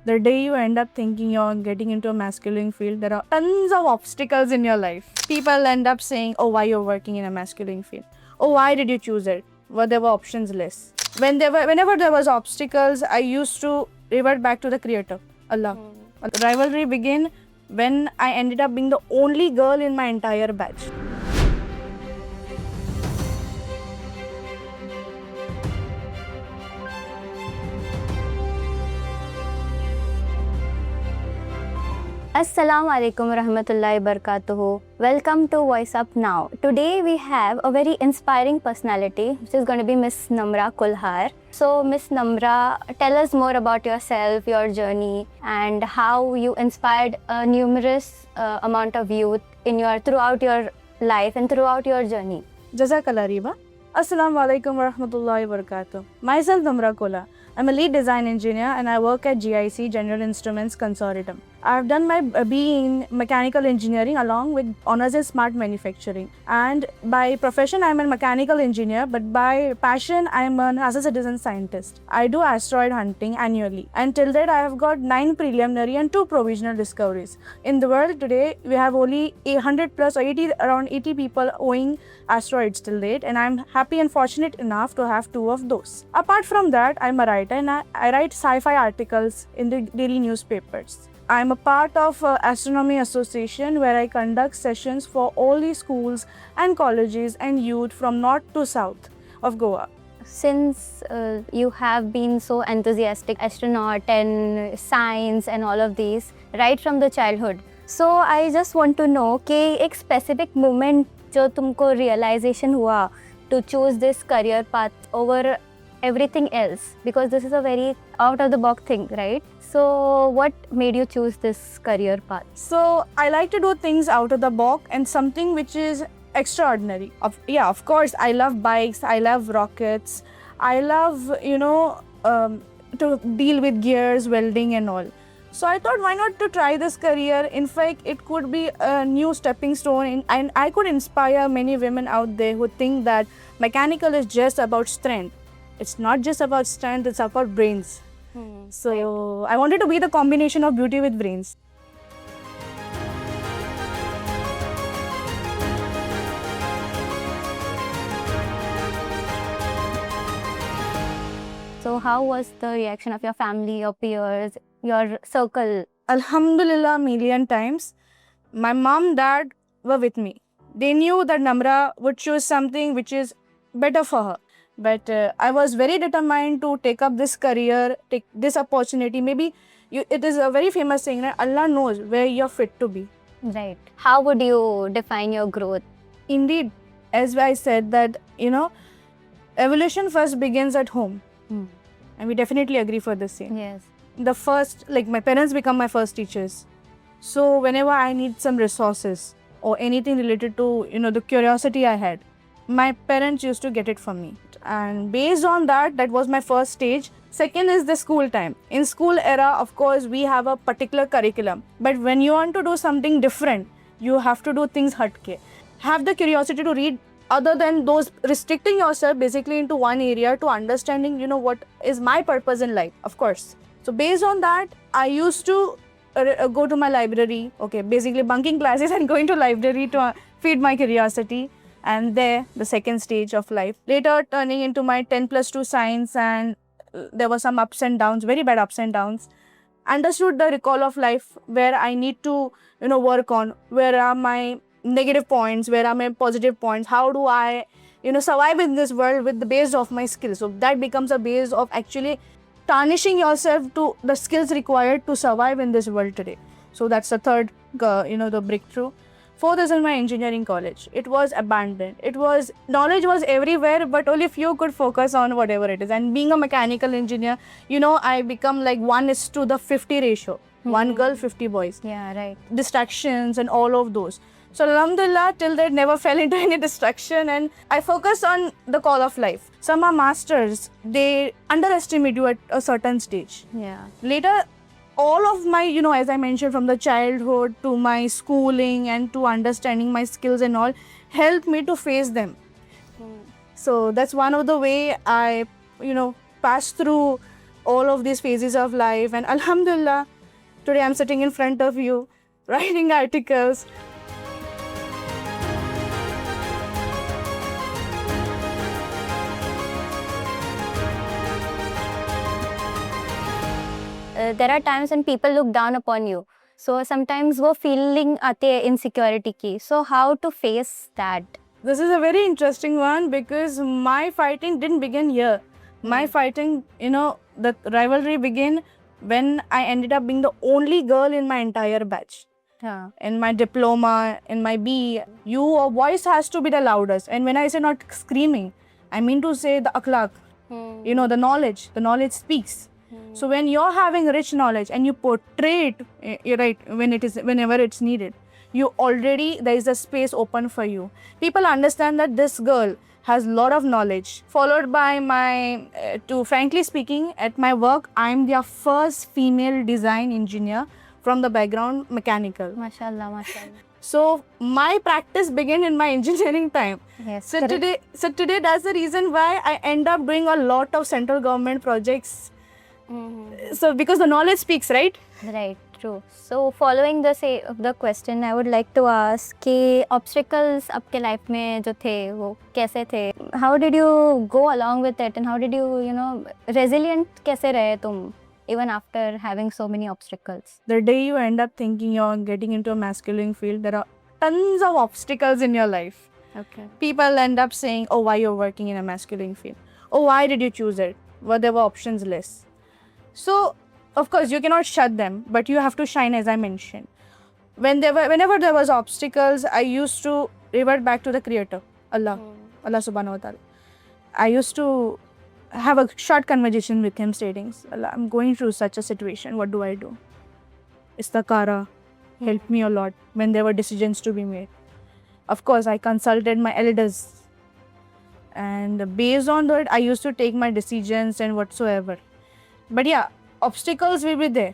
The day you end up thinking you're getting into a masculine field, there are tons of obstacles in your life. People end up saying, oh, why you're working in a masculine field? Oh, why did you choose it? Well, there were options less. Whenever there was obstacles, I used to revert back to the creator, Allah. The rivalry began when I ended up being the only girl in my entire batch. Assalamu alaikum warahmatullahi wabarakatuh. Welcome to Voice Up Now. Today we have a very inspiring personality, which is going to be Miss Namra Kulhar. So Miss Namra, tell us more about yourself, your journey, and how you inspired a numerous amount of youth throughout your life and throughout your journey. Jazakallah Riba. Assalamu alaikum warahmatullahi wabarakatuh. Myself Namra Kola. I'm a lead design engineer and I work at GIC, General Instruments Consortium. I've done my BE in mechanical engineering along with honors in smart manufacturing. And by profession, I'm a mechanical engineer, but by passion, I'm an as a citizen scientist. I do asteroid hunting annually. And till date, I have got 9 preliminary and 2 provisional discoveries. In the world today, we have only 100 plus or around 80 people owing asteroids till date, and I'm happy and fortunate enough to have 2 of those. Apart from that, I'm a writer and I write sci-fi articles in the daily newspapers. I'm a part of Astronomy Association where I conduct sessions for all the schools and colleges and youth from north to south of Goa. Since you have been so enthusiastic astronaut and science and all of these right from the childhood, so I just want to know कि एक specific moment जो तुमको realization हुआ to choose this career path over everything else, because this is a very out of the box thing, right? So what made you choose this career path? So I like to do things out of the box and something which is extraordinary. Of course, I love bikes, I love rockets, I love, to deal with gears, welding and all. So I thought, why not to try this career? In fact, it could be a new stepping stone and I could inspire many women out there who think that mechanical is just about strength. It's not just about strength, it's about brains. So I wanted to be the combination of beauty with brains. So how was the reaction of your family, your peers, your circle? Alhamdulillah, million times. My mom, dad were with me. They knew that Namra would choose something which is better for her. But I was very determined to take up this career, take this opportunity. Maybe it is a very famous saying that Allah knows where you're fit to be. Right. How would you define your growth? Indeed, as I said that, evolution first begins at home. And we definitely agree for the same. Yes. The first, my parents become my first teachers. So whenever I need some resources or anything related to, the curiosity I had, my parents used to get it from me. And based on that was my first stage. Second is the school time. In school era, of course, we have a particular curriculum. But when you want to do something different, you have to do things hatke. Have the curiosity to read other than those, restricting yourself basically into one area to understanding, what is my purpose in life, of course. So based on that, I used to go to my library, basically bunking classes and going to library to feed my curiosity. And there, the second stage of life. Later, turning into my 10+2 science, and there were some ups and downs, very bad ups and downs. Understood the recall of life, where I need to, work on, where are my negative points, where are my positive points, how do I, survive in this world with the base of my skills. So that becomes a base of actually tarnishing yourself to the skills required to survive in this world today. So that's the third, the breakthrough. Fourth is in my engineering college. It was abandoned. Knowledge was everywhere, but only few could focus on whatever it is. And being a mechanical engineer, I become like 1:50 ratio. 1 girl, 50 boys. Yeah, right. Distractions and all of those. So alhamdulillah, till that never fell into any distraction and I focused on the call of life. Some are masters, they underestimate you at a certain stage. Yeah. Later, all of my, as I mentioned, from the childhood to my schooling and to understanding my skills and all, helped me to face them. So that's one of the way I, passed through all of these phases of life, and alhamdulillah, today I'm sitting in front of you, writing articles. There are times when people look down upon you. So sometimes वो feeling आती है insecurity की. So how to face that? This is a very interesting one because my fighting didn't begin here. My fighting, the rivalry began when I ended up being the only girl in my entire batch. हाँ. In my diploma, in my B, your voice has to be the loudest. And when I say not screaming, I mean to say the akhlaq, the knowledge speaks. So when you're having rich knowledge and you portray it, you're right, whenever it's needed, there is a space open for you. People understand that this girl has a lot of knowledge. Followed by frankly speaking, at my work, I'm their first female design engineer from the background mechanical. MashaAllah, MashaAllah. So my practice began in my engineering time. Yes. So today that's the reason why I end up doing a lot of central government projects. So because the knowledge speaks, right? Right, true. So following the question, I would like to ask कि obstacles आपके life में जो थे वो कैसे थे? How did you go along with it and how did you resilient कैसे रहे तुम even after having so many obstacles? The day you end up thinking you're getting into a masculine field, there are tons of obstacles in your life. Okay. People end up saying, oh, why you're working in a masculine field? Oh, why did you choose it? Well, there were options less. So, of course, you cannot shut them, but you have to shine, as I mentioned. Whenever there was obstacles, I used to revert back to the Creator, Allah subhanahu wa ta'ala. I used to have a short conversation with him stating, Allah, I'm going through such a situation, what do I do? Istakara helped me a lot when there were decisions to be made. Of course, I consulted my elders. And based on that, I used to take my decisions and whatsoever. But yeah, obstacles will be there.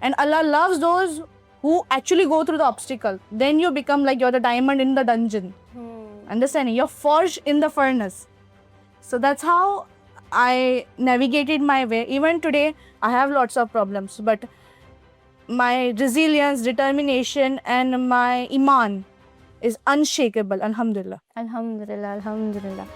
And Allah loves those who actually go through the obstacle. Then you become like you're the diamond in the dungeon. Understanding? You're forged in the furnace. So that's how I navigated my way. Even today, I have lots of problems. But my resilience, determination and my iman is unshakable. Alhamdulillah. Alhamdulillah, Alhamdulillah.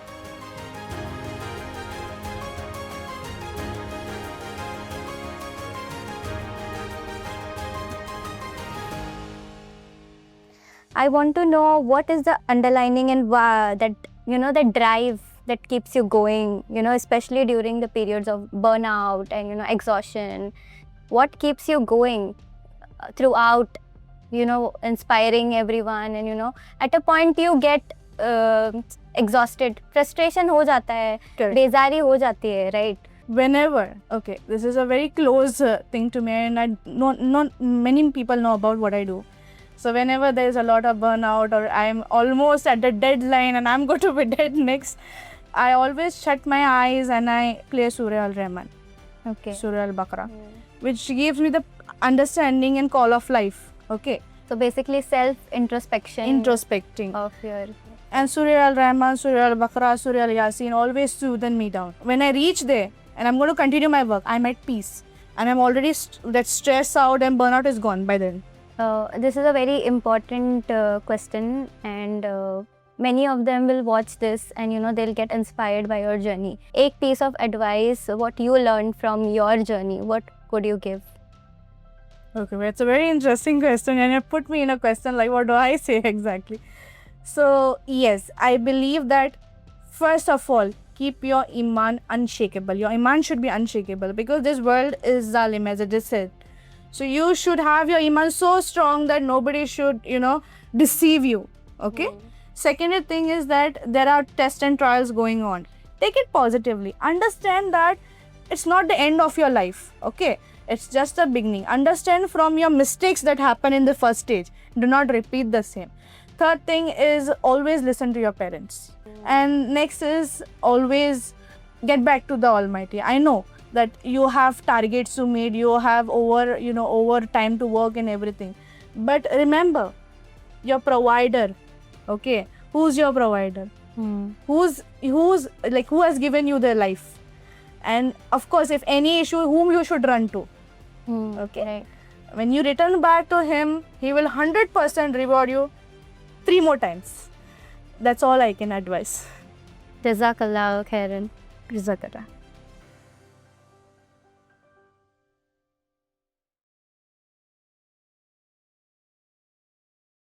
I want to know what is the underlining and that the drive that keeps you going, especially during the periods of burnout and exhaustion. What keeps you going throughout, inspiring everyone and at a point you get exhausted, frustration हो जाता है, बेजारी हो जाती है, right? Whenever, okay, this is a very close thing to me, and not many people know about what I do. So whenever there is a lot of burnout or I'm almost at the deadline and I'm going to be dead next, I always shut my eyes and I play Surah Al-Rahman, Okay. Surah Al-Baqarah, which gives me the understanding and call of life. Okay. So basically self-introspection. Introspecting. Of your... And Surah Al-Rahman, Surah Al-Baqarah, Surah Al-Yasin always soothe me down. When I reach there and I'm going to continue my work, I'm at peace. And I'm already that stress out and burnout is gone by then. This is a very important question and many of them will watch this and they'll get inspired by your journey. Ek piece of advice, what you learned from your journey, what could you give? Okay, well, it's a very interesting question and you put me in a question like what do I say exactly? So yes, I believe that first of all, keep your iman unshakable. Your iman should be unshakable because this world is zalim, as it is said. So you should have your iman so strong that nobody should, deceive you. Okay? Second thing is that there are tests and trials going on. Take it positively. Understand that it's not the end of your life. Okay? It's just the beginning. Understand from your mistakes that happen in the first stage. Do not repeat the same. Third thing is always listen to your parents. And next is always get back to the Almighty. I know that you have targets to meet, you have over time to work and everything. But remember, your provider, okay? Who's your provider? Who has given you their life? And of course, if any issue, whom you should run to. Okay. Right. When you return back to him, he will 100% reward you 3 more times. That's all I can advise. Jazakallah khairan. Jazakallah.